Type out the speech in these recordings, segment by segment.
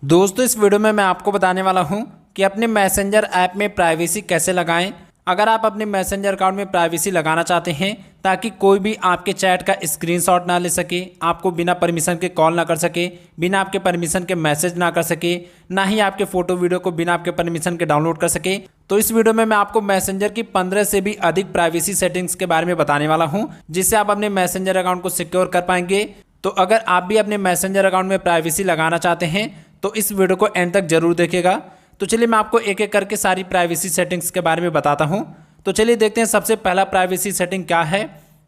दोस्तों इस वीडियो में मैं आपको बताने वाला हूं कि अपने मैसेंजर ऐप में प्राइवेसी कैसे लगाएं। अगर आप अपने मैसेंजर अकाउंट में प्राइवेसी लगाना चाहते हैं ताकि कोई भी आपके चैट का स्क्रीनशॉट ना ले सके, आपको बिना परमिशन के कॉल ना कर सके, बिना आपके परमिशन के मैसेज ना कर सके, ना ही आपके फोटो वीडियो को बिना आपके परमिशन के डाउनलोड कर सके, तो इस वीडियो में मैं आपको मैसेंजर की 15 से भी अधिक प्राइवेसी सेटिंग्स के बारे में बताने वाला हूँ, जिससे आप अपने मैसेंजर अकाउंट को सिक्योर कर पाएंगे। तो अगर आप भी अपने मैसेंजर अकाउंट में प्राइवेसी लगाना चाहते हैं तो इस वीडियो को एंड तक जरूर देखिएगा। तो चलिए मैं आपको एक एक करके सारी प्राइवेसी सेटिंग्स के बारे में बताता हूं। तो चलिए देखते हैं सबसे पहला प्राइवेसी सेटिंग क्या है।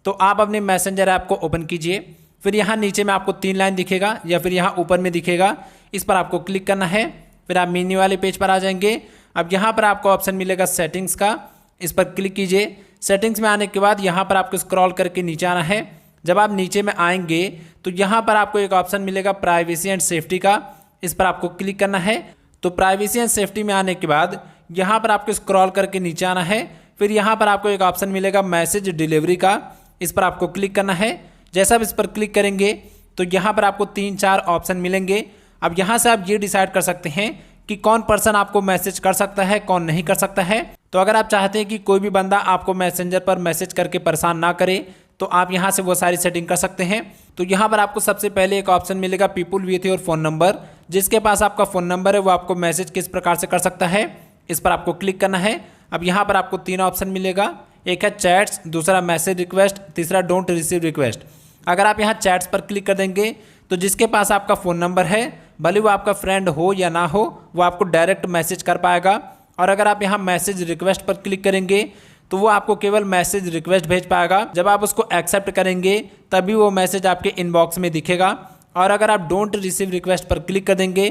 तो आप अपने मैसेंजर ऐप को ओपन कीजिए, फिर यहाँ नीचे में आपको 3 लाइन दिखेगा या फिर यहाँ ऊपर में दिखेगा, इस पर आपको क्लिक करना है। फिर आप मेन्यू वाले पेज पर आ जाएंगे। अब यहाँ पर आपको ऑप्शन मिलेगा सेटिंग्स का, इस पर क्लिक कीजिए। सेटिंग्स में आने के बाद यहाँ पर आपको स्क्रॉल करके नीचे आना है। जब आप नीचे में आएंगे तो यहाँ पर आपको एक ऑप्शन मिलेगा प्राइवेसी एंड सेफ्टी का, इस पर आपको क्लिक करना है। तो प्राइवेसी एंड सेफ्टी में आने के बाद यहाँ पर आपको स्क्रॉल करके नीचे आना है। फिर यहाँ पर आपको एक ऑप्शन मिलेगा मैसेज डिलीवरी का, इस पर आपको क्लिक करना है। जैसा आप इस पर क्लिक करेंगे तो यहाँ पर आपको 3-4 ऑप्शन मिलेंगे। अब यहाँ से आप ये डिसाइड कर सकते हैं कि कौन पर्सन आपको मैसेज कर सकता है, कौन नहीं कर सकता है। तो अगर आप चाहते हैं कि कोई भी बंदा आपको मैसेंजर पर मैसेज करके परेशान ना करे तो आप यहाँ से वो सारी सेटिंग कर सकते हैं। तो यहाँ पर आपको सबसे पहले एक ऑप्शन मिलेगा people with your phone number, जिसके पास आपका फ़ोन नंबर है वो आपको मैसेज किस प्रकार से कर सकता है, इस पर आपको क्लिक करना है। अब यहाँ पर आपको 3 ऑप्शन मिलेगा, एक है चैट्स, दूसरा मैसेज रिक्वेस्ट, तीसरा डोंट रिसीव रिक्वेस्ट। अगर आप यहाँ चैट्स पर क्लिक कर देंगे तो जिसके पास आपका फ़ोन नंबर है, भले वो आपका फ्रेंड हो या ना हो, वो आपको डायरेक्ट मैसेज कर पाएगा। और अगर आप यहाँ मैसेज रिक्वेस्ट पर क्लिक करेंगे तो वो आपको केवल मैसेज रिक्वेस्ट भेज पाएगा। जब आप उसको एक्सेप्ट करेंगे तभी वो मैसेज आपके इनबॉक्स में दिखेगा। और अगर आप डोंट रिसीव रिक्वेस्ट पर क्लिक कर देंगे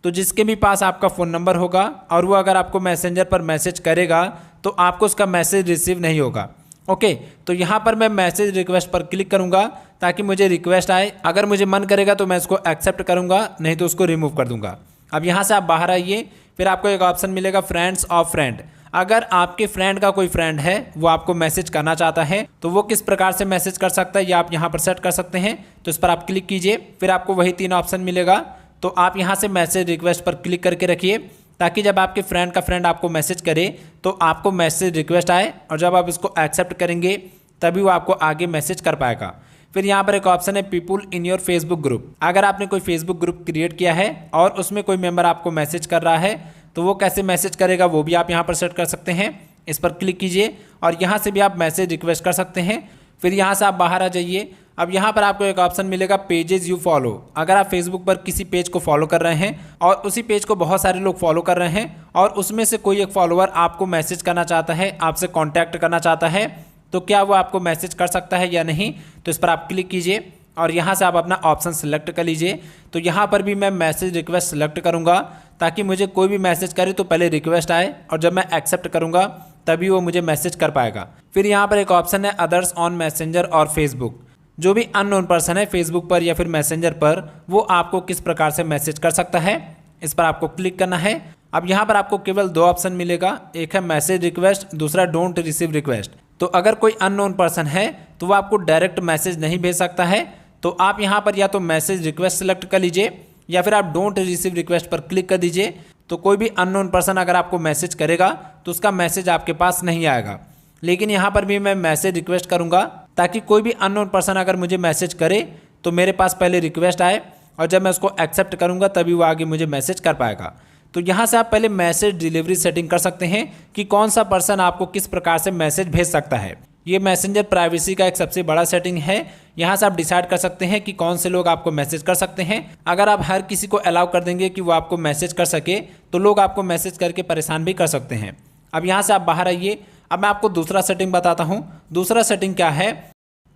तो जिसके भी पास आपका फ़ोन नंबर होगा और वो अगर आपको मैसेंजर पर मैसेज करेगा तो आपको उसका मैसेज रिसीव नहीं होगा। ओके, तो यहाँ पर मैं मैसेज रिक्वेस्ट पर क्लिक करूँगा ताकि मुझे रिक्वेस्ट आए। अगर मुझे मन करेगा तो मैं उसको एक्सेप्ट करूँगा, नहीं तो उसको रिमूव कर दूँगा। अब यहाँ से आप बाहर आइए, फिर आपको एक ऑप्शन मिलेगा फ्रेंड्स ऑफ फ्रेंड। अगर आपके फ्रेंड का कोई फ्रेंड है वो आपको मैसेज करना चाहता है तो वो किस प्रकार से मैसेज कर सकता है ये आप यहाँ पर सेट कर सकते हैं। तो इस पर आप क्लिक कीजिए, फिर आपको वही 3 ऑप्शन मिलेगा। तो आप यहाँ से मैसेज रिक्वेस्ट पर क्लिक करके रखिए ताकि जब आपके फ्रेंड का फ्रेंड आपको मैसेज करे तो आपको मैसेज रिक्वेस्ट आए, और जब आप इसको एक्सेप्ट करेंगे तभी वो आपको आगे मैसेज कर पाएगा। फिर यहाँ पर एक ऑप्शन है people in your Facebook group. अगर आपने कोई फेसबुक ग्रुप क्रिएट किया है और उसमें कोई मेंबर आपको मैसेज कर रहा है तो वो कैसे मैसेज करेगा वो भी आप यहाँ पर सेट कर सकते हैं। इस पर क्लिक कीजिए और यहाँ से भी आप मैसेज रिक्वेस्ट कर सकते हैं। फिर यहाँ से आप बाहर आ जाइए। अब यहाँ पर आपको एक ऑप्शन मिलेगा पेजेस यू फॉलो। अगर आप फेसबुक पर किसी पेज को फॉलो कर रहे हैं और उसी पेज को बहुत सारे लोग फॉलो कर रहे हैं और उसमें से कोई एक फॉलोअर आपको मैसेज करना चाहता है, आपसे कॉन्टैक्ट करना चाहता है, तो क्या वो आपको मैसेज कर सकता है या नहीं। तो इस पर आप क्लिक कीजिए और यहाँ से आप अपना ऑप्शन सेलेक्ट कर लीजिए। तो यहाँ पर भी मैं मैसेज रिक्वेस्ट सेलेक्ट करूँगा ताकि मुझे कोई भी मैसेज करे तो पहले रिक्वेस्ट आए और जब मैं एक्सेप्ट करूँगा तभी वो मुझे मैसेज कर पाएगा। फिर यहाँ पर एक ऑप्शन है अदर्स ऑन मैसेंजर और फेसबुक। जो भी अननोन पर्सन है फेसबुक पर या फिर मैसेंजर पर वो आपको किस प्रकार से मैसेज कर सकता है, इस पर आपको क्लिक करना है। अब यहाँ पर आपको केवल 2 ऑप्शन मिलेगा, एक है मैसेज रिक्वेस्ट, दूसरा डोंट रिसीव रिक्वेस्ट। तो अगर कोई अननोन पर्सन है तो वो आपको डायरेक्ट मैसेज नहीं भेज सकता है, तो आप यहाँ पर या तो मैसेज रिक्वेस्ट सेलेक्ट कर लीजिए या फिर आप डोंट रिसीव रिक्वेस्ट पर क्लिक कर दीजिए। तो कोई भी अननोन पर्सन अगर आपको मैसेज करेगा तो उसका मैसेज आपके पास नहीं आएगा। लेकिन यहाँ पर भी मैं मैसेज रिक्वेस्ट करूँगा ताकि कोई भी अननोन पर्सन अगर मुझे मैसेज करे तो मेरे पास पहले रिक्वेस्ट आए और जब मैं उसको एक्सेप्ट करूँगा तभी वो आगे मुझे मैसेज कर पाएगा। तो यहाँ से आप पहले मैसेज डिलीवरी सेटिंग कर सकते हैं कि कौन सा पर्सन आपको किस प्रकार से मैसेज भेज सकता है। ये मैसेंजर प्राइवेसी का एक सबसे बड़ा सेटिंग है। यहाँ से आप डिसाइड कर सकते हैं कि कौन से लोग आपको मैसेज कर सकते हैं। अगर आप हर किसी को अलाउ कर देंगे कि वो आपको मैसेज कर सके तो लोग आपको मैसेज करके परेशान भी कर सकते हैं। अब यहाँ से आप बाहर आइए। अब मैं आपको दूसरा सेटिंग बताता हूँ। दूसरा सेटिंग क्या है,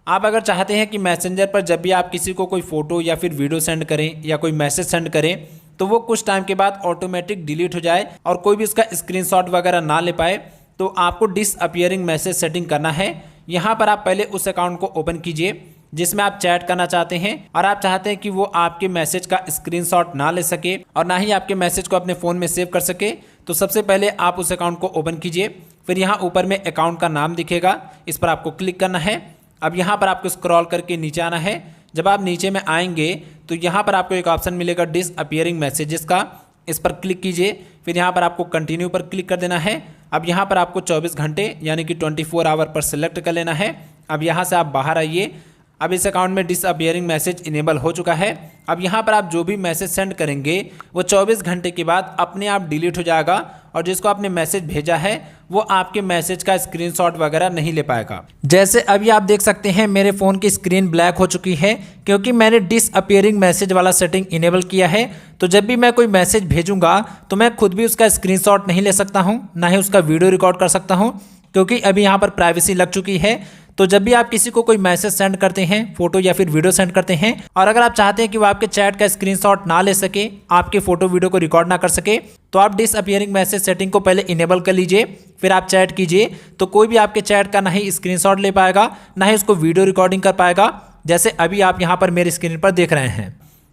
आप अगर चाहते हैं कि मैसेंजर पर जब भी आप किसी को कोई फ़ोटो या फिर वीडियो सेंड करें या कोई मैसेज सेंड करें तो वो कुछ टाइम के बाद ऑटोमेटिक डिलीट हो जाए और कोई भी उसका स्क्रीनशॉट वगैरह ना ले पाए, तो आपको डिसअपियरिंग मैसेज सेटिंग करना है। यहाँ पर आप पहले उस अकाउंट को ओपन कीजिए जिसमें आप चैट करना चाहते हैं और आप चाहते हैं कि वो आपके मैसेज का स्क्रीनशॉट ना ले सके और ना ही आपके मैसेज को अपने फ़ोन में सेव कर सके। तो सबसे पहले आप उस अकाउंट को ओपन कीजिए। फिर यहाँ ऊपर में अकाउंट का नाम दिखेगा, इस पर आपको क्लिक करना है। अब यहाँ पर आपको स्क्रॉल करके नीचे आना है। जब आप नीचे में आएंगे तो यहाँ पर आपको एक ऑप्शन मिलेगा डिसअपीयरिंग मैसेजेस का, इस पर क्लिक कीजिए। फिर यहाँ पर आपको कंटिन्यू पर क्लिक कर देना है। अब यहाँ पर आपको 24 घंटे यानी कि 24 आवर पर सिलेक्ट कर लेना है। अब यहाँ से आप बाहर आइए। अब इस अकाउंट में डिसअपीयरिंग मैसेज इनेबल हो चुका है। अब यहाँ पर आप जो भी मैसेज सेंड करेंगे वो 24 घंटे के बाद अपने आप डिलीट हो जाएगा और जिसको आपने मैसेज भेजा है वो आपके मैसेज का स्क्रीनशॉट वगैरह नहीं ले पाएगा। जैसे अभी आप देख सकते हैं मेरे फ़ोन की स्क्रीन ब्लैक हो चुकी है क्योंकि मैंने डिसअपीयरिंग मैसेज वाला सेटिंग इनेबल किया है। तो जब भी मैं कोई मैसेज भेजूंगा तो मैं खुद भी उसका स्क्रीनशॉट नहीं ले सकता हूँ, ना ही उसका वीडियो रिकॉर्ड कर सकता हूँ, क्योंकि अभी यहाँ पर प्राइवेसी लग चुकी है। तो जब भी आप किसी को कोई मैसेज सेंड करते हैं, फोटो या फिर वीडियो सेंड करते हैं, और अगर आप चाहते हैं कि वो आपके चैट का स्क्रीनशॉट ना ले सके, आपके फोटो वीडियो को रिकॉर्ड ना कर सके, तो आप डिसअपीयरिंग मैसेज सेटिंग को पहले इनेबल कर लीजिए, फिर आप चैट कीजिए। तो कोई भी आपके चैट का ना ही स्क्रीनशॉट ले पाएगा, ना ही उसको वीडियो रिकॉर्डिंग कर पाएगा, जैसे अभी आप यहाँ पर मेरी स्क्रीन पर देख रहे हैं।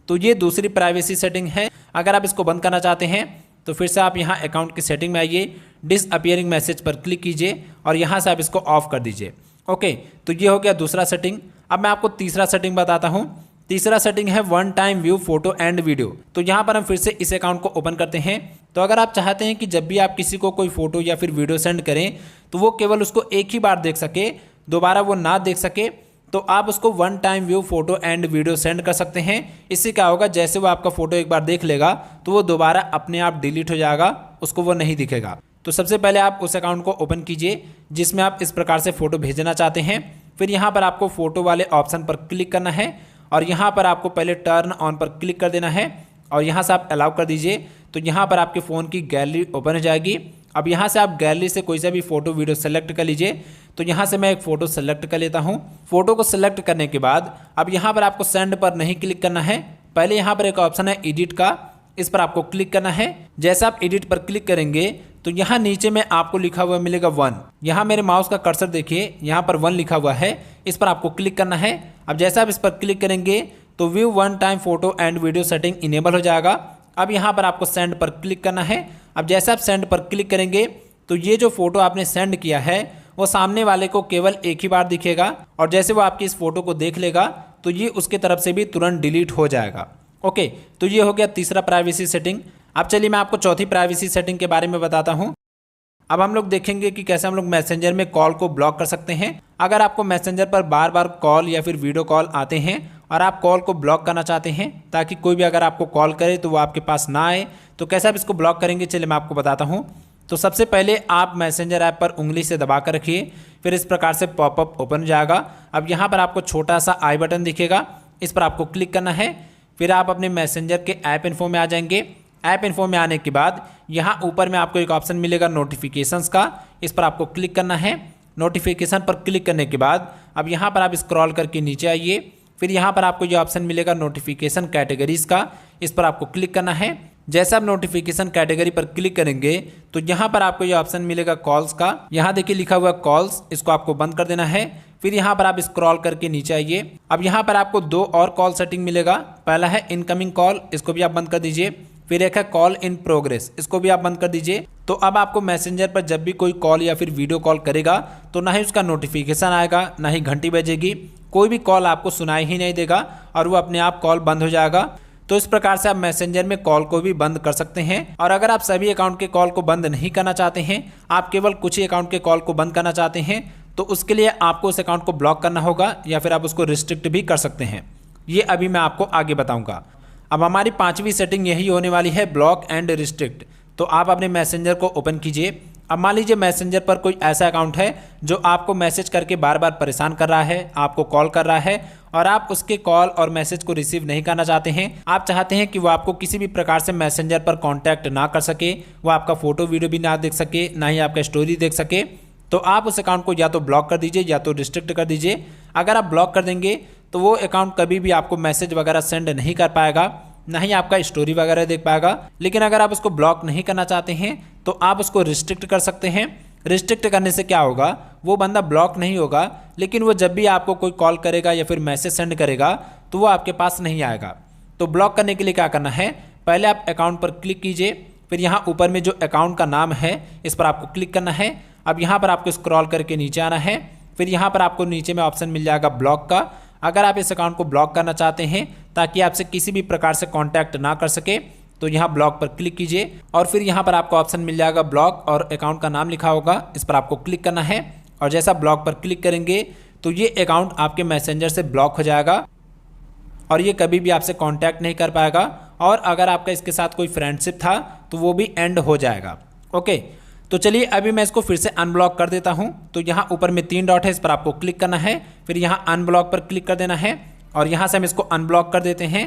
तो ये दूसरी प्राइवेसी सेटिंग है। अगर आप इसको बंद करना चाहते हैं तो फिर से आप यहाँ अकाउंट की सेटिंग में आइए, डिसअपीयरिंग मैसेज पर क्लिक कीजिए और यहाँ से आप इसको ऑफ कर दीजिए। ओके, तो ये हो गया दूसरा सेटिंग। अब मैं आपको तीसरा सेटिंग बताता हूँ। तीसरा सेटिंग है one time view photo and video. तो यहाँ पर हम फिर से इस अकाउंट को ओपन करते हैं। तो अगर आप चाहते हैं कि जब भी आप किसी को कोई फोटो या फिर वीडियो सेंड करें तो वो केवल उसको एक ही बार देख सके, दोबारा वो ना देख सके, तो आप उसको one time view photo and video send कर सकते हैं। इससे क्या होगा, जैसे वो आपका फोटो एक बार देख लेगा तो वो दोबारा अपने आप डिलीट हो जाएगा, उसको वो नहीं दिखेगा। तो सबसे पहले आप उस अकाउंट को ओपन कीजिए जिसमें आप इस प्रकार से फ़ोटो भेजना चाहते हैं। फिर यहाँ पर आपको फ़ोटो वाले ऑप्शन पर क्लिक करना है और यहाँ पर आपको पहले टर्न ऑन पर क्लिक कर देना है और यहाँ से आप अलाउ कर दीजिए। तो यहाँ पर आपके फ़ोन की गैलरी ओपन हो जाएगी। अब यहाँ से आप गैलरी से कोई सा भी फ़ोटो वीडियो सेलेक्ट कर लीजिए। तो यहाँ से मैं एक फ़ोटो सेलेक्ट कर लेता हूँ। फ़ोटो को सेलेक्ट करने के बाद अब यहाँ पर आपको सेंड पर नहीं क्लिक करना है, पहले यहाँ पर एक ऑप्शन है एडिट का, इस पर आपको क्लिक करना है। जैसे आप एडिट पर क्लिक करेंगे तो यहाँ नीचे में आपको लिखा हुआ मिलेगा 1। यहाँ मेरे माउस का कर्सर देखिए, यहाँ पर 1 लिखा हुआ है, इस पर आपको क्लिक करना है। अब जैसे आप इस पर क्लिक करेंगे तो view one time photo and video setting enable हो जाएगा। अब यहाँ पर आपको सेंड पर क्लिक करना है। अब जैसे आप सेंड पर क्लिक करेंगे तो ये जो फोटो आपने सेंड किया है वो सामने वाले को केवल एक ही बार दिखेगा और जैसे वो आपकी इस फोटो को देख लेगा तो ये उसके तरफ से भी तुरंत डिलीट हो जाएगा। ओके, तो ये हो गया तीसरा प्राइवेसी सेटिंग। अब चलिए मैं आपको चौथी प्राइवेसी सेटिंग के बारे में बताता हूँ। अब हम लोग देखेंगे कि कैसे हम लोग मैसेंजर में कॉल को ब्लॉक कर सकते हैं। अगर आपको मैसेंजर पर बार बार कॉल या फिर वीडियो कॉल आते हैं और आप कॉल को ब्लॉक करना चाहते हैं ताकि कोई भी अगर आपको कॉल करे तो वो आपके पास ना आए, तो कैसे आप इसको ब्लॉक करेंगे, चलिए मैं आपको बताता हूँ। तो सबसे पहले आप मैसेंजर ऐप पर उंगली से दबा कर रखिए, फिर इस प्रकार से पॉपअप ओपन हो जाएगा। अब यहाँ पर आपको छोटा सा आई बटन दिखेगा, इस पर आपको क्लिक करना है। फिर आप अपने मैसेंजर के ऐप इन्फो में आ जाएंगे। ऐप इन्फो में आने के बाद यहाँ ऊपर में आपको एक ऑप्शन मिलेगा नोटिफिकेशंस का, इस पर आपको क्लिक करना है। नोटिफिकेशन पर क्लिक करने के बाद अब यहाँ पर आप स्क्रॉल करके नीचे आइए। फिर यहाँ पर आपको ये ऑप्शन मिलेगा नोटिफिकेशन कैटेगरीज का, इस पर आपको क्लिक करना है। जैसे आप नोटिफिकेशन कैटेगरी पर क्लिक करेंगे तो यहाँ पर आपको ये ऑप्शन मिलेगा कॉल्स का। यहाँ देखिए लिखा हुआ कॉल्स, इसको आपको बंद कर देना है। फिर यहाँ पर आप स्क्रॉल करके नीचे आइए। अब यहाँ पर आपको 2 और कॉल सेटिंग मिलेगा। पहला है इनकमिंग कॉल, इसको भी आप बंद कर दीजिए। फिर एक है कॉल इन प्रोग्रेस, इसको भी आप बंद कर दीजिए। तो अब आपको मैसेंजर पर जब भी कोई कॉल या फिर वीडियो कॉल करेगा तो ना ही उसका नोटिफिकेशन आएगा, ना ही घंटी बजेगी, कोई भी कॉल आपको सुनाई ही नहीं देगा और वो अपने आप कॉल बंद हो जाएगा। तो इस प्रकार से आप मैसेंजर में कॉल को भी बंद कर सकते हैं। और अगर आप सभी अकाउंट के कॉल को बंद नहीं करना चाहते हैं, आप केवल कुछ ही अकाउंट के कॉल को बंद करना चाहते हैं, तो उसके लिए आपको उस अकाउंट को ब्लॉक करना होगा या फिर आप उसको रिस्ट्रिक्ट भी कर सकते हैं। ये अभी मैं आपको आगे बताऊंगा। अब हमारी 5वीं सेटिंग यही होने वाली है, ब्लॉक एंड रिस्ट्रिक्ट। तो आप अपने मैसेंजर को ओपन कीजिए। अब मान लीजिए मैसेंजर पर कोई ऐसा अकाउंट है जो आपको मैसेज करके बार बार परेशान कर रहा है, आपको कॉल कर रहा है और आप उसके कॉल और मैसेज को रिसीव नहीं करना चाहते हैं। आप चाहते हैं कि वो आपको किसी भी प्रकार से मैसेंजर पर कांटेक्ट ना कर सके, वो आपका फोटो वीडियो भी ना देख सके, ना ही आपका स्टोरी देख सके, तो आप उस अकाउंट को या तो ब्लॉक कर दीजिए या तो रिस्ट्रिक्ट कर दीजिए। अगर आप ब्लॉक कर देंगे तो वो अकाउंट कभी भी आपको मैसेज वगैरह सेंड नहीं कर पाएगा, ना ही आपका स्टोरी वगैरह देख पाएगा। लेकिन अगर आप उसको ब्लॉक नहीं करना चाहते हैं तो आप उसको रिस्ट्रिक्ट कर सकते हैं। रिस्ट्रिक्ट करने से क्या होगा, वो बंदा ब्लॉक नहीं होगा, लेकिन वो जब भी आपको कोई कॉल करेगा या फिर मैसेज सेंड करेगा तो वो आपके पास नहीं आएगा। तो ब्लॉक करने के लिए क्या करना है, पहले आप अकाउंट पर क्लिक कीजिए। फिर यहाँ ऊपर में जो अकाउंट का नाम है इस पर आपको क्लिक करना है। अब यहाँ पर आपको स्क्रॉल करके नीचे आना है। फिर यहाँ पर आपको नीचे में ऑप्शन मिल जाएगा ब्लॉक का। अगर आप इस अकाउंट को ब्लॉक करना चाहते हैं ताकि आपसे किसी भी प्रकार से कांटेक्ट ना कर सके, तो यहाँ ब्लॉक पर क्लिक कीजिए और फिर यहाँ पर आपको ऑप्शन मिल जाएगा ब्लॉक और अकाउंट का नाम लिखा होगा, इस पर आपको क्लिक करना है। और जैसा ब्लॉक पर क्लिक करेंगे तो ये अकाउंट आपके मैसेंजर से ब्लॉक हो जाएगा और ये कभी भी आपसे कांटेक्ट नहीं कर पाएगा। और अगर आपका इसके साथ कोई फ्रेंडशिप था तो वो भी एंड हो जाएगा। ओके, तो चलिए अभी मैं इसको फिर से अनब्लॉक कर देता हूँ। तो यहाँ ऊपर में 3 डॉट है, इस पर आपको क्लिक करना है, फिर यहाँ अनब्लॉक पर क्लिक कर देना है और यहाँ से हम इसको अनब्लॉक कर देते हैं।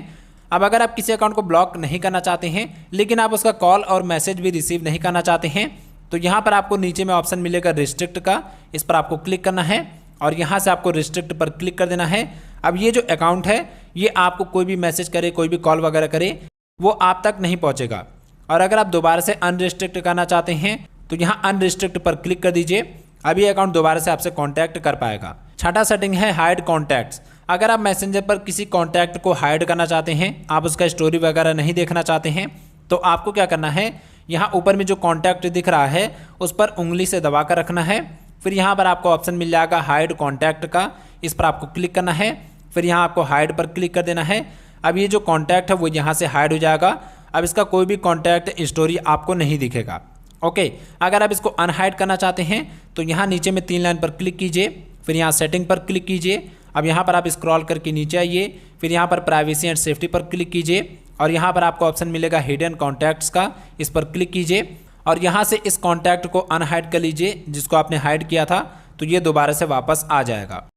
अब अगर आप किसी अकाउंट को ब्लॉक नहीं करना चाहते हैं लेकिन आप उसका कॉल और मैसेज भी रिसीव नहीं करना चाहते हैं, तो यहाँ पर आपको नीचे में ऑप्शन मिलेगा रिस्ट्रिक्ट का, इस पर आपको क्लिक करना है और यहाँ से आपको रिस्ट्रिक्ट पर क्लिक कर देना है। अब ये जो अकाउंट है ये आपको कोई भी मैसेज करे, कोई भी कॉल वगैरह करे, वो आप तक नहीं पहुँचेगा। और अगर आप दोबारा से अनरिस्ट्रिक्ट करना चाहते हैं तो यहाँ अनरिस्ट्रिक्ट पर क्लिक कर दीजिए। अब ये अकाउंट दोबारा से आपसे कॉन्टैक्ट कर पाएगा। छठा सेटिंग है हाइड कॉन्टैक्ट्स। अगर आप मैसेंजर पर किसी कॉन्टैक्ट को हाइड करना चाहते हैं, आप उसका स्टोरी वगैरह नहीं देखना चाहते हैं, तो आपको क्या करना है, यहाँ ऊपर में जो कॉन्टैक्ट दिख रहा है उस पर उंगली से दबा कर रखना है। फिर यहाँ पर आपको ऑप्शन मिल जाएगा हाइड कॉन्टैक्ट का, इस पर आपको क्लिक करना है, फिर यहाँ आपको हाइड पर क्लिक कर देना है। अब ये जो कॉन्टैक्ट है वो यहाँ से हाइड हो जाएगा। अब इसका कोई भी कॉन्टैक्ट स्टोरी आपको नहीं दिखेगा। ओके, अगर आप इसको अनहाइड करना चाहते हैं तो यहाँ नीचे में 3 लाइन पर क्लिक कीजिए, फिर यहाँ सेटिंग पर क्लिक कीजिए। अब यहाँ पर आप स्क्रॉल करके नीचे आइए, फिर यहाँ पर प्राइवेसी एंड सेफ्टी पर क्लिक कीजिए और यहाँ पर आपको ऑप्शन मिलेगा हिडन कॉन्टैक्ट्स का, इस पर क्लिक कीजिए और यहाँ से इस कॉन्टैक्ट को अनहाइड कर लीजिए जिसको आपने हाइड किया था, तो ये दोबारा से वापस आ जाएगा।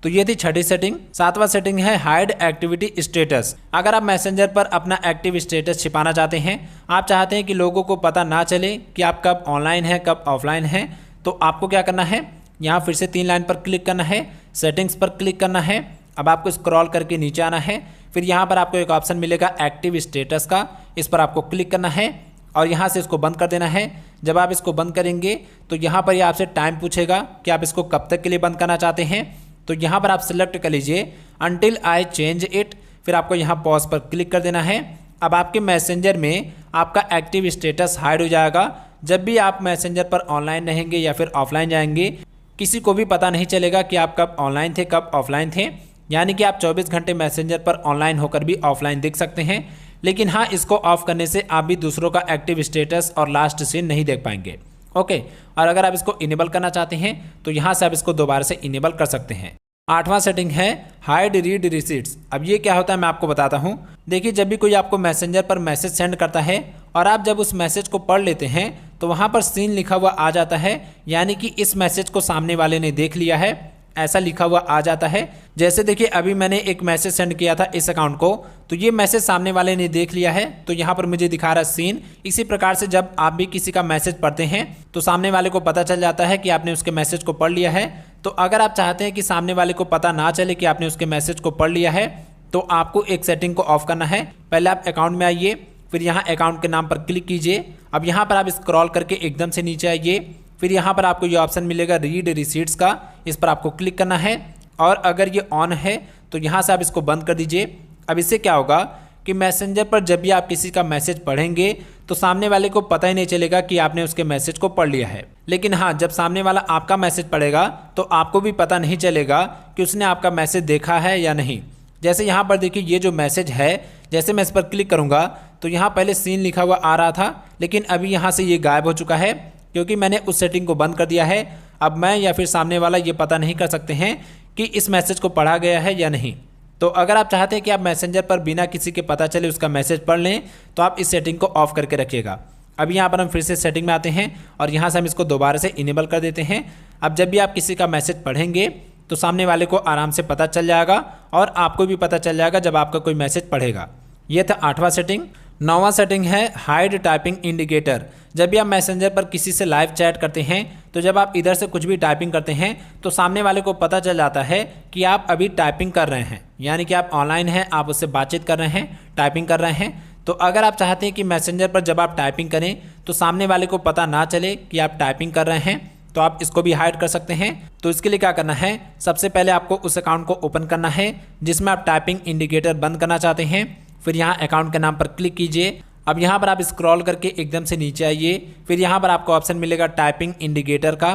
तो ये थी छठी सेटिंग। सातवां सेटिंग है हाइड एक्टिविटी स्टेटस। अगर आप मैसेंजर पर अपना एक्टिव स्टेटस छिपाना चाहते हैं, आप चाहते हैं कि लोगों को पता ना चले कि आप कब ऑनलाइन हैं कब ऑफलाइन हैं, तो आपको क्या करना है, यहाँ फिर से 3 लाइन पर क्लिक करना है, सेटिंग्स पर क्लिक करना है। अब आपको स्क्रॉल करके नीचे आना है, फिर यहाँ पर आपको एक ऑप्शन मिलेगा एक्टिव स्टेटस का, इस पर आपको क्लिक करना है और यहाँ से इसको बंद कर देना है। जब आप इसको बंद करेंगे तो यहाँ पर ये आपसे टाइम पूछेगा कि आप इसको कब तक के लिए बंद करना चाहते हैं। तो यहाँ पर आप सिलेक्ट कर लीजिए अनटिल आई चेंज इट, फिर आपको यहाँ पॉज पर क्लिक कर देना है। अब आपके मैसेंजर में आपका एक्टिव स्टेटस हाइड हो जाएगा। जब भी आप मैसेंजर पर ऑनलाइन रहेंगे या फिर ऑफलाइन जाएंगे, किसी को भी पता नहीं चलेगा कि आप कब ऑनलाइन थे कब ऑफलाइन थे। यानी कि आप 24 घंटे मैसेंजर पर ऑनलाइन होकर भी ऑफलाइन दिख सकते हैं, लेकिन हाँ, इसको ऑफ करने से आप भी दूसरों का एक्टिव स्टेटस और लास्ट सीन नहीं देख पाएंगे। ओके, और अगर आप इसको इनेबल करना चाहते हैं तो यहाँ से आप इसको दोबारा से इनेबल कर सकते हैं। आठवां सेटिंग है हाइड रीड रिसीट्स। अब ये क्या होता है मैं आपको बताता हूँ। देखिए, जब भी कोई आपको मैसेंजर पर मैसेज सेंड करता है और आप जब उस मैसेज को पढ़ लेते हैं तो वहाँ पर सीन लिखा हुआ आ जाता है, यानी कि इस मैसेज को सामने वाले ने देख लिया है, ऐसा लिखा हुआ आ जाता है। जैसे देखिए, अभी मैंने एक मैसेज सेंड किया था इस अकाउंट को, तो ये मैसेज सामने वाले ने देख लिया है, तो यहाँ पर मुझे दिखा रहा है सीन। इसी प्रकार से जब आप भी किसी का मैसेज पढ़ते हैं तो सामने वाले को पता चल जाता है कि आपने उसके मैसेज को पढ़ लिया है। तो अगर आप चाहते हैं कि सामने वाले को पता ना चले कि आपने उसके मैसेज को पढ़ लिया है, तो आपको एक सेटिंग को ऑफ करना है। पहले आप अकाउंट में आइए, फिर यहाँ अकाउंट के नाम पर क्लिक कीजिए। अब यहाँ पर आप स्क्रॉल करके एकदम से नीचे आइए, फिर यहाँ पर आपको ये ऑप्शन मिलेगा रीड रिसीट्स का, इस पर आपको क्लिक करना है और अगर ये ऑन है तो यहाँ से आप इसको बंद कर दीजिए। अब इससे क्या होगा कि मैसेंजर पर जब भी आप किसी का मैसेज पढ़ेंगे तो सामने वाले को पता ही नहीं चलेगा कि आपने उसके मैसेज को पढ़ लिया है। लेकिन हाँ, जब सामने वाला आपका मैसेज पढ़ेगा तो आपको भी पता नहीं चलेगा कि उसने आपका मैसेज देखा है या नहीं। जैसे यहाँ पर देखिए, ये जो मैसेज है, जैसे मैं इस पर क्लिक करूँगा तो यहाँ पहले सीन लिखा हुआ आ रहा था, लेकिन अभी यहाँ से ये गायब हो चुका है क्योंकि मैंने उस सेटिंग को बंद कर दिया है। अब मैं या फिर सामने वाला ये पता नहीं कर सकते हैं कि इस मैसेज को पढ़ा गया है या नहीं। तो अगर आप चाहते हैं कि आप मैसेंजर पर बिना किसी के पता चले उसका मैसेज पढ़ लें तो आप इस सेटिंग को ऑफ करके रखिएगा। अब यहाँ पर हम फिर से सेटिंग में आते हैं और यहाँ से हम इसको दोबारा से इनेबल कर देते हैं। अब जब भी आप किसी का मैसेज पढ़ेंगे तो सामने वाले को आराम से पता चल जाएगा और आपको भी पता चल जाएगा जब आपका कोई मैसेज पढ़ेगा। ये था 8वां सेटिंग। 9वां सेटिंग है हाइड टाइपिंग इंडिकेटर। जब भी आप मैसेंजर पर किसी से लाइव चैट करते हैं तो जब आप इधर से कुछ भी टाइपिंग करते हैं तो सामने वाले को पता चल जाता है कि आप अभी टाइपिंग कर रहे हैं, यानी कि आप ऑनलाइन हैं, आप उससे बातचीत कर रहे हैं, टाइपिंग कर रहे हैं। तो अगर आप चाहते हैं कि मैसेंजर पर जब आप टाइपिंग करें तो सामने वाले को पता ना चले कि आप टाइपिंग कर रहे हैं, तो आप इसको भी हाइड कर सकते हैं। तो इसके लिए क्या करना है, सबसे पहले आपको उस अकाउंट को ओपन करना है जिसमें आप टाइपिंग इंडिकेटर बंद करना चाहते हैं। फिर यहाँ अकाउंट के नाम पर क्लिक कीजिए। अब यहाँ पर आप स्क्रॉल करके एकदम से नीचे आइए, फिर यहाँ पर आपको ऑप्शन मिलेगा टाइपिंग इंडिकेटर का,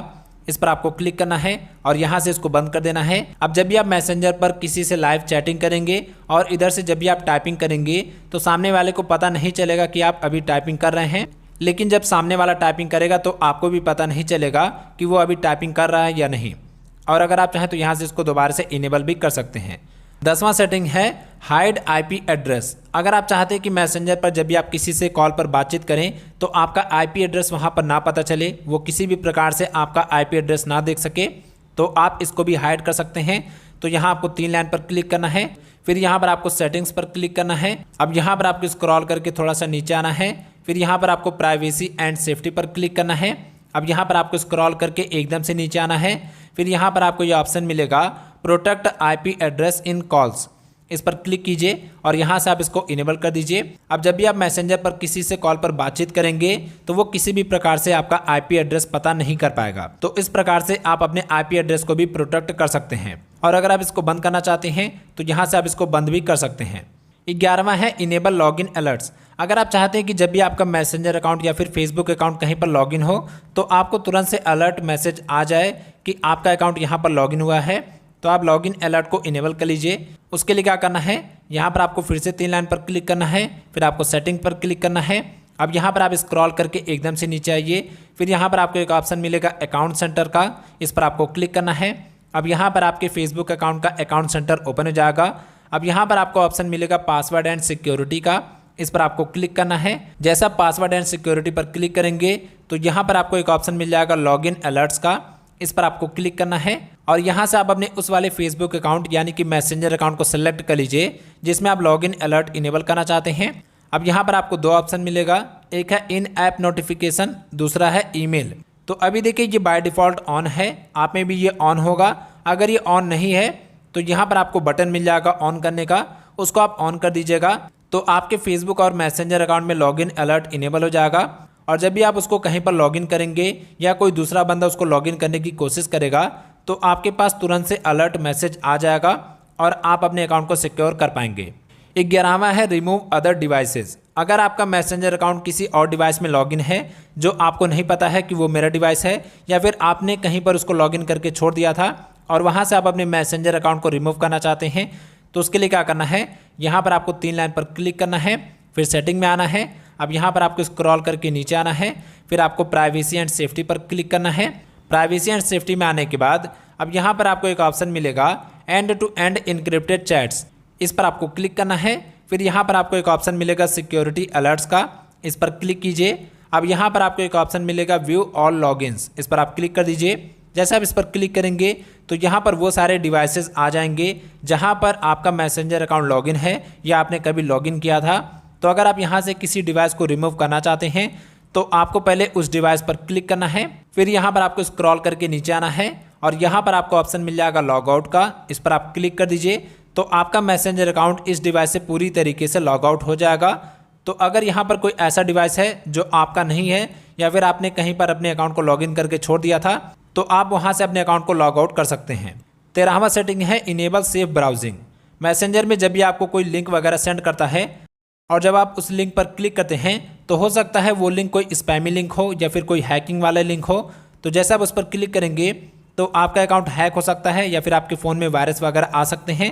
इस पर आपको क्लिक करना है और यहाँ से इसको बंद कर देना है। अब जब भी आप मैसेंजर पर किसी से लाइव चैटिंग करेंगे और इधर से जब भी आप टाइपिंग करेंगे तो सामने वाले को पता नहीं चलेगा कि आप अभी टाइपिंग कर रहे हैं, लेकिन जब सामने वाला टाइपिंग करेगा तो आपको भी पता नहीं चलेगा कि वो अभी टाइपिंग कर रहा है या नहीं। और अगर आप चाहें तो यहाँ से इसको दोबारा से इनेबल भी कर सकते हैं। 10वां सेटिंग है हाइड आईपी एड्रेस। अगर आप चाहते हैं कि मैसेंजर पर जब भी आप किसी से कॉल पर बातचीत करें तो आपका आईपी एड्रेस वहाँ पर ना पता चले, वो किसी भी प्रकार से आपका आईपी एड्रेस ना देख सके, तो आप इसको भी हाइड कर सकते हैं। तो यहाँ आपको 3 लाइन पर क्लिक करना है, फिर यहाँ पर आपको सेटिंग्स पर क्लिक करना है। अब यहाँ पर आपको स्क्रॉल करके थोड़ा सा नीचे आना है, फिर यहाँ पर आपको प्राइवेसी एंड सेफ्टी पर क्लिक करना है। अब यहाँ पर आपको स्क्रॉल करके एकदम से नीचे आना है, फिर यहाँ पर आपको ये ऑप्शन मिलेगा protect IP address in calls, इस पर क्लिक कीजिए और यहाँ से आप इसको इनेबल कर दीजिए। अब जब भी आप मैसेंजर पर किसी से कॉल पर बातचीत करेंगे तो वो किसी भी प्रकार से आपका आईपी एड्रेस पता नहीं कर पाएगा। तो इस प्रकार से आप अपने आईपी एड्रेस को भी प्रोटेक्ट कर सकते हैं। और अगर आप इसको बंद करना चाहते हैं तो यहाँ से आप इसको बंद भी कर सकते हैं। 11वां है इनेबल लॉगिन अलर्ट्स। अगर आप चाहते हैं कि जब भी आपका मैसेंजर अकाउंट या फिर फेसबुक अकाउंट कहीं पर लॉगिन हो तो आपको तुरंत से अलर्ट मैसेज आ जाए कि आपका अकाउंट यहाँ पर लॉगिन हुआ है, तो आप लॉगिन अलर्ट को इनेबल कर लीजिए। उसके लिए क्या करना है, यहाँ पर आपको फिर से 3 लाइन पर क्लिक करना है, फिर आपको सेटिंग पर क्लिक करना है। अब यहाँ पर आप स्क्रॉल करके एकदम से नीचे आइए, फिर यहाँ पर आपको एक ऑप्शन मिलेगा अकाउंट सेंटर का, इस पर आपको क्लिक करना है। अब यहाँ पर आपके फेसबुक अकाउंट का अकाउंट सेंटर ओपन हो जाएगा। अब यहाँ पर आपको ऑप्शन मिलेगा पासवर्ड एंड सिक्योरिटी का, इस पर आपको क्लिक करना है। जैसा पासवर्ड एंड सिक्योरिटी पर क्लिक करेंगे तो यहाँ पर आपको एक ऑप्शन मिल जाएगा लॉगिन अलर्ट्स का, इस पर आपको क्लिक करना है और यहाँ से आप अपने उस वाले फेसबुक अकाउंट यानी कि मैसेंजर अकाउंट को सेलेक्ट कर लीजिए जिसमें आप लॉगिन अलर्ट इनेबल करना चाहते हैं। अब यहाँ पर आपको 2 ऑप्शन मिलेगा, एक है इन ऐप नोटिफिकेशन, दूसरा है ईमेल। तो अभी देखिए ये बाय डिफ़ॉल्ट ऑन है, आप में भी ये ऑन होगा। अगर ये ऑन नहीं है तो यहाँ पर आपको बटन मिल जाएगा ऑन करने का, उसको आप ऑन कर दीजिएगा तो आपके फेसबुक और मैसेंजर अकाउंट में लॉगिन अलर्ट इनेबल हो जाएगा। और जब भी आप उसको कहीं पर लॉगिन करेंगे या कोई दूसरा बंदा उसको लॉगिन करने की कोशिश करेगा तो आपके पास तुरंत से अलर्ट मैसेज आ जाएगा और आप अपने अकाउंट को सिक्योर कर पाएंगे। 11वां है रिमूव अदर डिवाइसेस। अगर आपका मैसेंजर अकाउंट किसी और डिवाइस में लॉगिन है जो आपको नहीं पता है कि वो मेरा डिवाइस है, या फिर आपने कहीं पर उसको लॉगिन करके छोड़ दिया था और वहाँ से आप अपने मैसेंजर अकाउंट को रिमूव करना चाहते हैं, तो उसके लिए क्या करना है, यहाँ पर आपको 3 लाइन पर क्लिक करना है, फिर सेटिंग में आना है। अब यहाँ पर आपको स्क्रॉल करके नीचे आना है, फिर आपको प्राइवेसी एंड सेफ्टी पर क्लिक करना है। प्राइवेसी एंड सेफ्टी में आने के बाद अब यहाँ पर आपको एक ऑप्शन मिलेगा end to end encrypted chats, इस पर आपको क्लिक करना है। फिर यहाँ पर आपको एक ऑप्शन मिलेगा सिक्योरिटी अलर्ट्स का, इस पर क्लिक कीजिए। अब यहाँ पर आपको एक ऑप्शन मिलेगा व्यू ऑल लॉगिन्स, इस पर आप क्लिक कर दीजिए। जैसे आप इस पर क्लिक करेंगे तो यहाँ पर वो सारे डिवाइसेस आ जाएंगे जहाँ पर आपका मैसेंजर अकाउंट लॉगिन है या आपने कभी लॉगिन किया था। तो अगर आप यहाँ से किसी डिवाइस को रिमूव करना चाहते हैं तो आपको पहले उस डिवाइस पर क्लिक करना है, फिर यहाँ पर आपको स्क्रॉल करके नीचे आना है और यहाँ पर आपको ऑप्शन मिल जाएगा लॉग आउट का, इस पर आप क्लिक कर दीजिए। तो आपका मैसेंजर अकाउंट इस डिवाइस से पूरी तरीके से लॉग आउट हो जाएगा। तो अगर यहाँ पर कोई ऐसा डिवाइस है जो आपका नहीं है या फिर आपने कहीं पर अपने अकाउंट को लॉगिन करके छोड़ दिया था तो आप वहाँ से अपने अकाउंट को लॉग आउट कर सकते हैं। 13वां सेटिंग है इनेबल सेफ ब्राउजिंग। मैसेंजर में जब भी आपको कोई लिंक वगैरह सेंड करता है और जब आप उस लिंक पर क्लिक करते हैं तो हो सकता है वो लिंक कोई स्पैमी लिंक हो या फिर कोई हैकिंग वाला लिंक हो। तो जैसे आप उस पर क्लिक करेंगे तो आपका अकाउंट हैक हो सकता है या फिर आपके फ़ोन में वायरस वगैरह आ सकते हैं।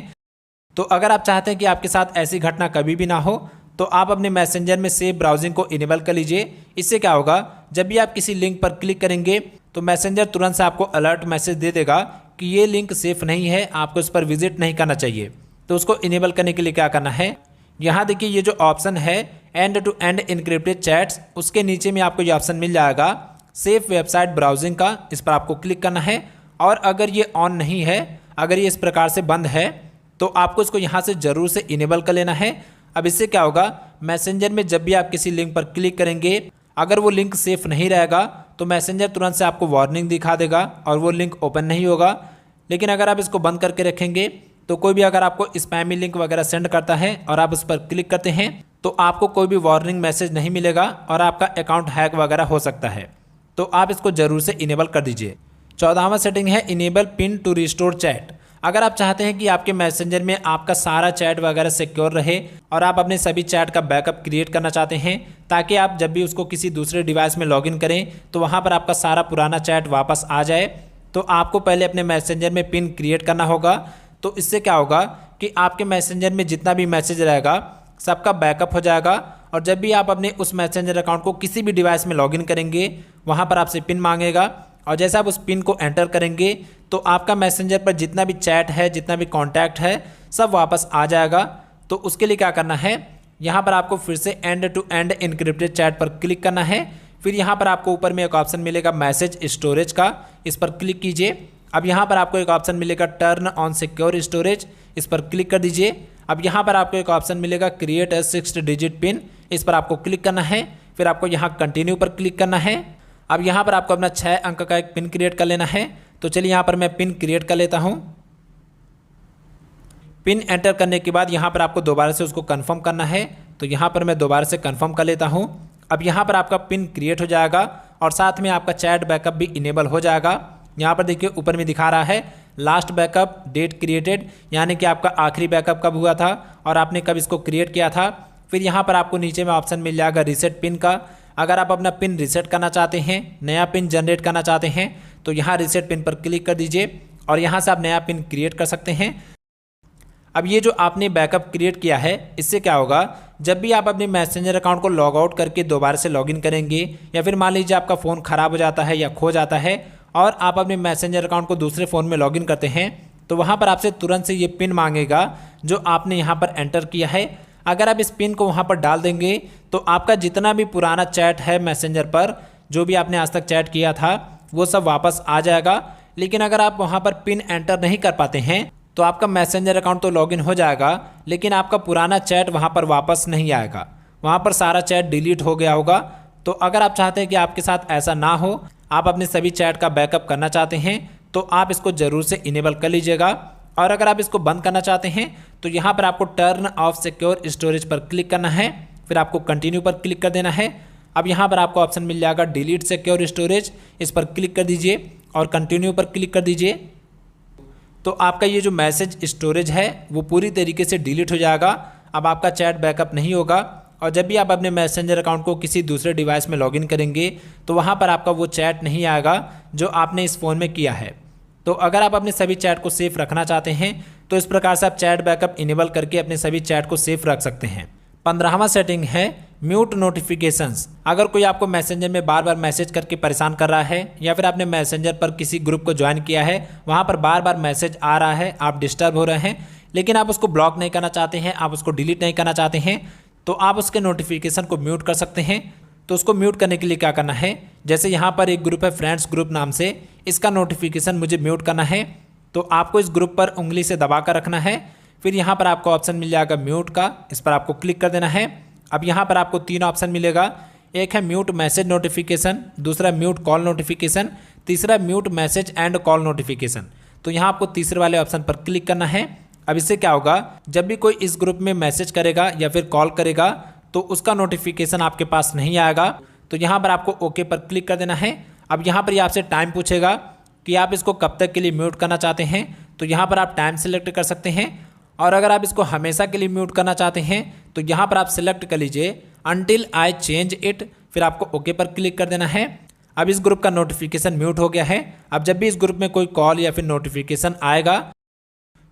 तो अगर आप चाहते हैं कि आपके साथ ऐसी घटना कभी भी ना हो तो आप अपने मैसेंजर में सेफ ब्राउजिंग को इनेबल कर लीजिए। इससे क्या होगा, जब भी आप किसी लिंक पर क्लिक करेंगे तो मैसेंजर तुरंत से आपको अलर्ट मैसेज दे देगा कि ये लिंक सेफ़ नहीं है, आपको इस पर विजिट नहीं करना चाहिए। तो उसको इनेबल करने के लिए क्या करना है, यहाँ देखिए ये जो ऑप्शन है end to end encrypted chats, उसके नीचे में आपको ये ऑप्शन मिल जाएगा सेफ वेबसाइट ब्राउजिंग का, इस पर आपको क्लिक करना है। और अगर ये ऑन नहीं है, अगर ये इस प्रकार से बंद है तो आपको इसको यहाँ से ज़रूर से इनेबल कर लेना है। अब इससे क्या होगा, मैसेंजर में जब भी आप किसी लिंक पर क्लिक करेंगे अगर वो लिंक सेफ़ नहीं रहेगा तो मैसेंजर तुरंत से आपको वार्निंग दिखा देगा और वो लिंक ओपन नहीं होगा। लेकिन अगर आप इसको बंद करके रखेंगे तो कोई भी अगर आपको स्पैमी लिंक वगैरह सेंड करता है और आप उस पर क्लिक करते हैं तो आपको कोई भी वार्निंग मैसेज नहीं मिलेगा और आपका अकाउंट हैक वगैरह हो सकता है। तो आप इसको ज़रूर से इनेबल कर दीजिए। 14वां सेटिंग है enable pin to restore chat. अगर आप चाहते हैं कि आपके मैसेंजर में आपका सारा चैट वगैरह सिक्योर रहे और आप अपने सभी चैट का बैकअप क्रिएट करना चाहते हैं ताकि आप जब भी उसको किसी दूसरे डिवाइस में लॉगिन करें तो वहाँ पर आपका सारा पुराना चैट वापस आ जाए, तो आपको पहले अपने मैसेंजर में पिन क्रिएट करना होगा। तो इससे क्या होगा कि आपके मैसेंजर में जितना भी मैसेज रहेगा सबका बैकअप हो जाएगा, और जब भी आप अपने उस मैसेंजर अकाउंट को किसी भी डिवाइस में लॉगिन करेंगे वहाँ पर आपसे पिन मांगेगा, और जैसे आप उस पिन को एंटर करेंगे तो आपका मैसेंजर पर जितना भी चैट है, जितना भी कॉन्टैक्ट है, सब वापस आ जाएगा। तो उसके लिए क्या करना है, यहाँ पर आपको फिर से end to end encrypted chat पर क्लिक करना है। फिर यहाँ पर आपको ऊपर में एक ऑप्शन मिलेगा मैसेज स्टोरेज का, इस पर क्लिक कीजिए। अब यहाँ पर आपको एक ऑप्शन मिलेगा टर्न ऑन सिक्योर स्टोरेज, इस पर क्लिक कर दीजिए। अब यहाँ पर आपको एक ऑप्शन मिलेगा क्रिएट ए 6 डिजिट पिन, इस पर आपको क्लिक करना है। फिर आपको यहाँ कंटिन्यू पर क्लिक करना है। अब यहाँ पर आपको अपना 6 अंक का एक पिन क्रिएट कर लेना है। तो चलिए यहाँ पर मैं पिन क्रिएट कर लेता हूँ। पिन एंटर करने के बाद यहाँ पर आपको दोबारा से उसको कंफर्म करना है। तो यहाँ पर मैं दोबारा से कंफर्म कर लेता हूँ। अब यहाँ पर आपका पिन क्रिएट हो जाएगा और साथ में आपका चैट बैकअप भी इनेबल हो जाएगा। यहाँ पर देखिए ऊपर में दिखा रहा है लास्ट बैकअप डेट क्रिएटेड, यानी कि आपका आखिरी बैकअप कब हुआ था और आपने कब इसको क्रिएट किया था। फिर यहाँ पर आपको नीचे में ऑप्शन मिल जाएगा रीसेट पिन का। अगर आप अपना पिन रीसेट करना चाहते हैं, नया पिन जनरेट करना चाहते हैं, तो यहाँ रीसेट पिन पर क्लिक कर दीजिए और यहाँ से आप नया पिन क्रिएट कर सकते हैं। अब ये जो आपने बैकअप क्रिएट किया है, इससे क्या होगा, जब भी आप अपने मैसेंजर अकाउंट को लॉग आउट करके दोबारा से लॉगिन करेंगे, या फिर मान लीजिए आपका फ़ोन ख़राब हो जाता है या खो जाता है और आप अपने मैसेंजर अकाउंट को दूसरे फ़ोन में लॉगिन करते हैं, तो वहाँ पर आपसे तुरंत से ये पिन मांगेगा जो आपने यहाँ पर एंटर किया है। अगर आप इस पिन को वहाँ पर डाल देंगे तो आपका जितना भी पुराना चैट है मैसेंजर पर, जो भी आपने आज तक चैट किया था, वो सब वापस आ जाएगा। लेकिन अगर आप वहाँ पर पिन एंटर नहीं कर पाते हैं तो आपका मैसेंजर अकाउंट तो लॉगिन हो जाएगा, लेकिन आपका पुराना चैट वहाँ पर वापस नहीं आएगा, वहाँ पर सारा चैट डिलीट हो गया होगा। तो अगर आप चाहते हैं कि आपके साथ ऐसा ना हो, आप अपने सभी चैट का बैकअप करना चाहते हैं, तो आप इसको ज़रूर से इनेबल कर लीजिएगा। और अगर आप इसको बंद करना चाहते हैं तो यहाँ पर आपको टर्न ऑफ सिक्योर स्टोरेज पर क्लिक करना है। फिर आपको कंटिन्यू पर क्लिक कर देना है। अब यहाँ पर आपको ऑप्शन मिल जाएगा डिलीट सिक्योर स्टोरेज, इस पर क्लिक कर दीजिए और कंटिन्यू पर क्लिक कर दीजिए। तो आपका ये जो मैसेज स्टोरेज है वो पूरी तरीके से डिलीट हो जाएगा। अब आपका चैट बैकअप नहीं होगा, और जब भी आप अपने मैसेंजर अकाउंट को किसी दूसरे डिवाइस में लॉगिन करेंगे तो वहाँ पर आपका वो चैट नहीं आएगा जो आपने इस फ़ोन में किया है। तो अगर आप अपने सभी चैट को सेफ रखना चाहते हैं तो इस प्रकार से आप चैट बैकअप इनेबल करके अपने सभी चैट को सेफ रख सकते हैं। 15वां सेटिंग है म्यूट नोटिफिकेशंस। अगर कोई आपको मैसेंजर में बार बार मैसेज करके परेशान कर रहा है, या फिर आपने मैसेंजर पर किसी ग्रुप को ज्वाइन किया है, वहाँ पर बार बार मैसेज आ रहा है, आप डिस्टर्ब हो रहे हैं, लेकिन आप उसको ब्लॉक नहीं करना चाहते हैं, आप उसको डिलीट नहीं करना चाहते हैं, तो आप उसके नोटिफिकेशन को म्यूट कर सकते हैं। तो उसको म्यूट करने के लिए क्या करना है, जैसे यहाँ पर एक ग्रुप है फ्रेंड्स ग्रुप नाम से, इसका नोटिफिकेशन मुझे म्यूट करना है। तो आपको इस ग्रुप पर उंगली से दबा कर रखना है। फिर यहाँ पर आपको ऑप्शन मिल जाएगा म्यूट का, इस पर आपको क्लिक कर देना है। अब यहाँ पर आपको 3 ऑप्शन मिलेगा, एक है म्यूट मैसेज नोटिफिकेशन, दूसरा म्यूट कॉल नोटिफिकेशन, तीसरा mute message and call notification. तो यहाँ आपको तीसरे वाले ऑप्शन पर क्लिक करना है। अब इससे क्या होगा, जब भी कोई इस ग्रुप में मैसेज करेगा या फिर कॉल करेगा तो उसका नोटिफिकेशन आपके पास नहीं आएगा। तो यहाँ पर आपको ओके पर क्लिक कर देना है। अब यहाँ पर ये आपसे टाइम पूछेगा कि आप इसको कब तक के लिए म्यूट करना चाहते हैं, तो यहाँ पर आप टाइम सेलेक्ट कर सकते हैं। और अगर आप इसको हमेशा के लिए म्यूट करना चाहते हैं तो यहाँ पर आप सिलेक्ट कर लीजिए अनटिल आई चेंज इट, फिर आपको ओके पर क्लिक कर देना है। अब इस ग्रुप का नोटिफिकेशन म्यूट हो गया है। अब जब भी इस ग्रुप में कोई कॉल या फिर नोटिफिकेशन आएगा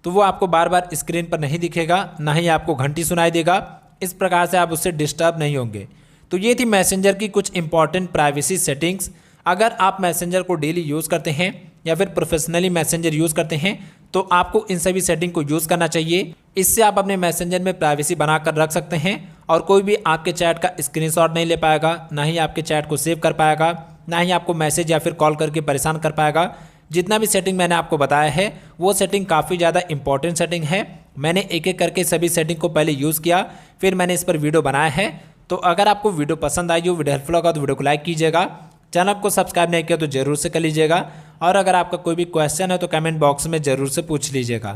तो वो आपको बार बार स्क्रीन पर नहीं दिखेगा, ना ही आपको घंटी सुनाई देगा। इस प्रकार से आप उससे डिस्टर्ब नहीं होंगे। तो ये थी मैसेंजर की कुछ इंपॉर्टेंट प्राइवेसी सेटिंग्स। अगर आप मैसेंजर को डेली यूज़ करते हैं या फिर प्रोफेशनली मैसेंजर यूज़ करते हैं तो आपको इन सभी सेटिंग को यूज़ करना चाहिए। इससे आप अपने मैसेंजर में प्राइवेसी बनाकर रख सकते हैं और कोई भी आपके चैट का स्क्रीनशॉट नहीं ले पाएगा, ना ही आपके चैट को सेव कर पाएगा, ना ही आपको मैसेज या फिर कॉल करके परेशान कर पाएगा। जितना भी सेटिंग मैंने आपको बताया है वो सेटिंग काफ़ी ज़्यादा इंपॉर्टेंट सेटिंग है। मैंने एक एक करके सभी सेटिंग को पहले यूज़ किया, फिर मैंने इस पर वीडियो बनाया है। तो अगर आपको वीडियो पसंद आई हो, वीडियो हेल्पफुल होगा तो वीडियो को लाइक कीजिएगा, चैनल को सब्सक्राइब नहीं किया तो जरूर से कर लीजिएगा, और अगर आपका कोई भी क्वेश्चन है तो कमेंट बॉक्स में ज़रूर से पूछ लीजिएगा।